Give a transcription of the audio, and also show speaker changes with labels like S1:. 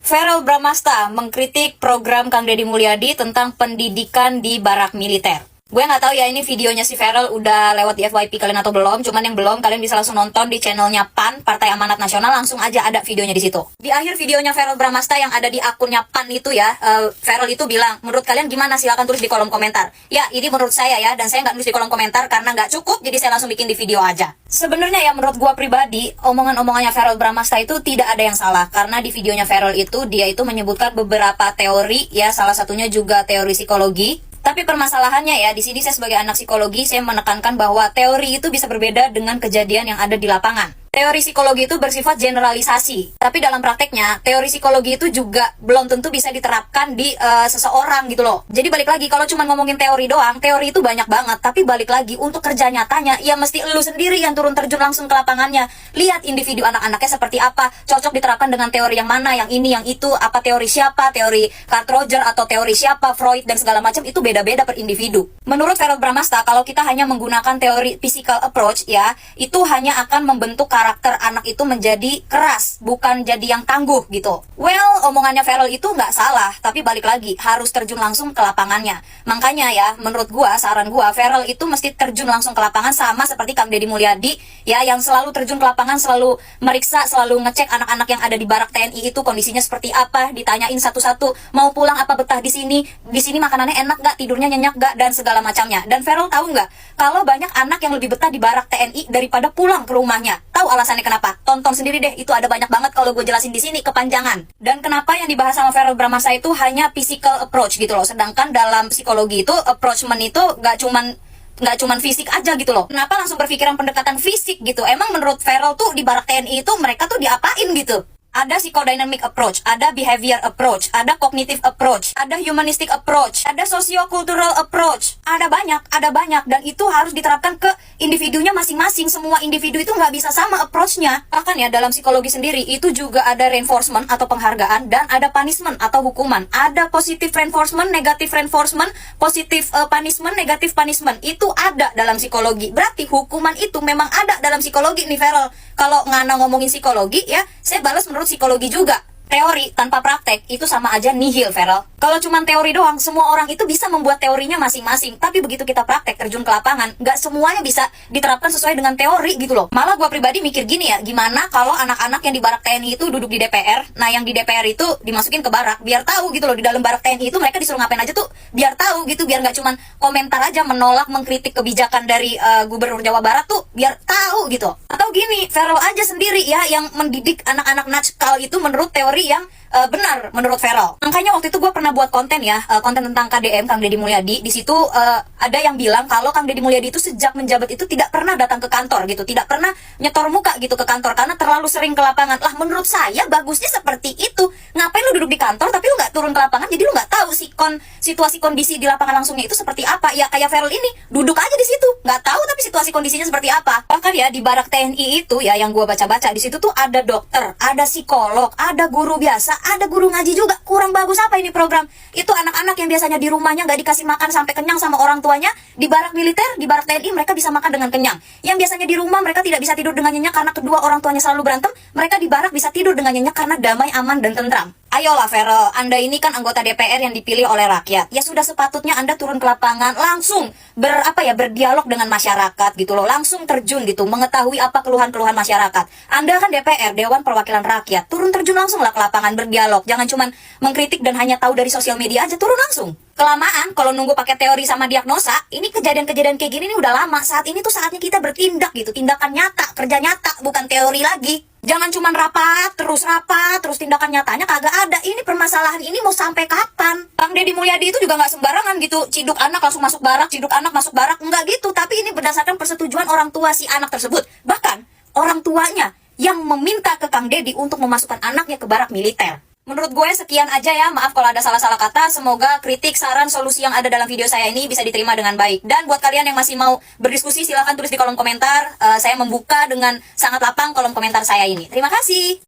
S1: Verrel Bramasta mengkritik program Kang Deddy Mulyadi tentang pendidikan di barak militer. Gue nggak tahu ya ini videonya si Verrel udah lewat di FYP kalian atau belum. Cuman yang belum, kalian bisa langsung nonton di channelnya PAN, Partai Amanat Nasional. Langsung aja ada videonya di situ. Di akhir videonya Verrel Bramasta yang ada di akunnya PAN itu ya, Verrel itu bilang, menurut kalian gimana? Silahkan tulis di kolom komentar. Ya, ini menurut saya ya, dan saya nggak nulis di kolom komentar karena nggak cukup, jadi saya langsung bikin di video aja. Sebenarnya ya menurut gue pribadi, omongan-omongannya Verrel Bramasta itu tidak ada yang salah. Karena di videonya Verrel itu, dia itu menyebutkan beberapa teori ya, salah satunya juga teori psikologi. Tapi permasalahannya ya, di sini saya sebagai anak psikologi, saya menekankan bahwa teori itu bisa berbeda dengan kejadian yang ada di lapangan. Teori psikologi itu bersifat generalisasi, tapi dalam prakteknya, teori psikologi itu juga belum tentu bisa diterapkan di seseorang gitu loh. Jadi balik lagi, kalau cuma ngomongin teori doang, teori itu banyak banget, tapi balik lagi, untuk kerja nyatanya, ya mesti lu sendiri yang turun terjun langsung ke lapangannya. Lihat individu anak-anaknya seperti apa, cocok diterapkan dengan teori yang mana, yang ini, yang itu, apa teori siapa, teori Carl Rogers atau teori siapa, Freud, dan segala macam, itu beda-beda per individu. Menurut Verrel Bramasta, kalau kita hanya menggunakan teori physical approach ya, itu hanya akan membentuk karakter anak itu menjadi keras, bukan jadi yang tangguh gitu. Well, omongannya Verrel itu nggak salah, tapi balik lagi, harus terjun langsung ke lapangannya. Makanya ya, menurut gua, saran gua, Verrel itu mesti terjun langsung ke lapangan sama seperti Kang Deddy Mulyadi, ya, yang selalu terjun ke lapangan, selalu meriksa, selalu ngecek anak-anak yang ada di barak TNI itu kondisinya seperti apa, ditanyain satu-satu, mau pulang apa betah di sini makanannya enak nggak, tidurnya nyenyak nggak, dan segala macamnya. Dan Verrel tahu nggak, kalau banyak anak yang lebih betah di barak TNI daripada pulang ke rumahnya. Tahu alasannya kenapa? Tonton sendiri deh, itu ada banyak banget kalau gue jelasin di sini kepanjangan. Dan kenapa yang dibahas sama Verrel Bramasta itu hanya physical approach gitu loh, sedangkan dalam psikologi itu approachment itu nggak cuman fisik aja gitu loh. Kenapa langsung berpikiran pendekatan fisik gitu? Emang menurut Verrel tuh di barak TNI itu mereka tuh diapain gitu? Ada psychodynamic approach, ada behavior approach, ada cognitive approach, ada humanistic approach, ada socio-cultural approach. Ada banyak, dan itu harus diterapkan ke individunya masing-masing. Semua individu itu nggak bisa sama approach-nya. Bahkan ya dalam psikologi sendiri itu juga ada reinforcement atau penghargaan, dan ada punishment atau hukuman. Ada positive reinforcement, negative reinforcement, positive punishment, negative punishment. Itu ada dalam psikologi. Berarti hukuman itu memang ada dalam psikologi nih Verrel. Kalau ngana ngomongin psikologi ya, saya balas menurut psikologi juga. Teori tanpa praktek itu sama aja nihil, Verrel. Kalau cuma teori doang, semua orang itu bisa membuat teorinya masing-masing. Tapi begitu kita praktek, terjun ke lapangan, nggak semuanya bisa diterapkan sesuai dengan teori gitu loh. Malah gue pribadi mikir gini ya, gimana kalau anak-anak yang di barak TNI itu duduk di DPR, nah yang di DPR itu dimasukin ke barak, biar tahu gitu loh, di dalam barak TNI itu mereka disuruh ngapain aja tuh, biar tahu gitu, biar nggak cuma komentar aja menolak, mengkritik kebijakan dari Gubernur Jawa Barat tuh, biar tahu gitu. Atau gini, Verrel aja sendiri ya yang mendidik anak-anak nakal itu menurut teori yang benar menurut Verrel. Makanya waktu itu gue pernah buat konten ya, konten tentang KDM, Kang Deddy Mulyadi. Di situ ada yang bilang kalau Kang Deddy Mulyadi itu sejak menjabat itu tidak pernah datang ke kantor gitu, tidak pernah nyetor muka gitu ke kantor karena terlalu sering ke lapangan. Lah menurut saya bagusnya seperti itu. Ngapain lu duduk di kantor tapi lu nggak turun ke lapangan, jadi lu nggak tahu situasi kondisi di lapangan langsungnya itu seperti apa. Ya kayak Verrel ini duduk aja di situ, nggak tahu tapi situasi kondisinya seperti apa. Bahkan ya di barak TNI itu ya yang gue baca-baca di situ tuh ada dokter, ada psikolog, ada guru biasa, ada guru ngaji juga. Kurang bagus apa ini program? Itu anak-anak yang biasanya di rumahnya nggak dikasih makan sampai kenyang sama orang tuanya, di barak militer, di barak TNI mereka bisa makan dengan kenyang. Yang biasanya di rumah mereka tidak bisa tidur dengan nyenyak karena kedua orang tuanya selalu berantem, mereka di barak bisa tidur dengan nyenyak karena damai, aman, dan tentram. Ayolah Verrel, Anda ini kan anggota DPR yang dipilih oleh rakyat. Ya sudah sepatutnya Anda turun ke lapangan, langsung berdialog dengan masyarakat gitu loh. Langsung terjun gitu, mengetahui apa keluhan-keluhan masyarakat. Anda kan DPR, Dewan Perwakilan Rakyat. Turun terjun langsung lah ke lapangan, berdialog. Jangan cuma mengkritik dan hanya tahu dari sosial media aja, turun langsung. Kelamaan kalau nunggu pakai teori sama diagnosa, ini kejadian-kejadian kayak gini nih udah lama. Saat ini tuh saatnya kita bertindak gitu, tindakan nyata, kerja nyata, bukan teori lagi. Jangan cuma rapat, terus tindakan nyatanya kagak ada. Ini permasalahan ini mau sampai kapan? Kang Deddy Mulyadi itu juga nggak sembarangan gitu, ciduk anak langsung masuk barak, ciduk anak masuk barak, enggak gitu. Tapi ini berdasarkan persetujuan orang tua si anak tersebut. Bahkan orang tuanya yang meminta ke Kang Deddy untuk memasukkan anaknya ke barak militer. Menurut gue sekian aja ya, maaf kalau ada salah-salah kata. Semoga kritik, saran, solusi yang ada dalam video saya ini bisa diterima dengan baik. Dan buat kalian yang masih mau berdiskusi, silahkan tulis di kolom komentar. Saya membuka dengan sangat lapang kolom komentar saya ini. Terima kasih.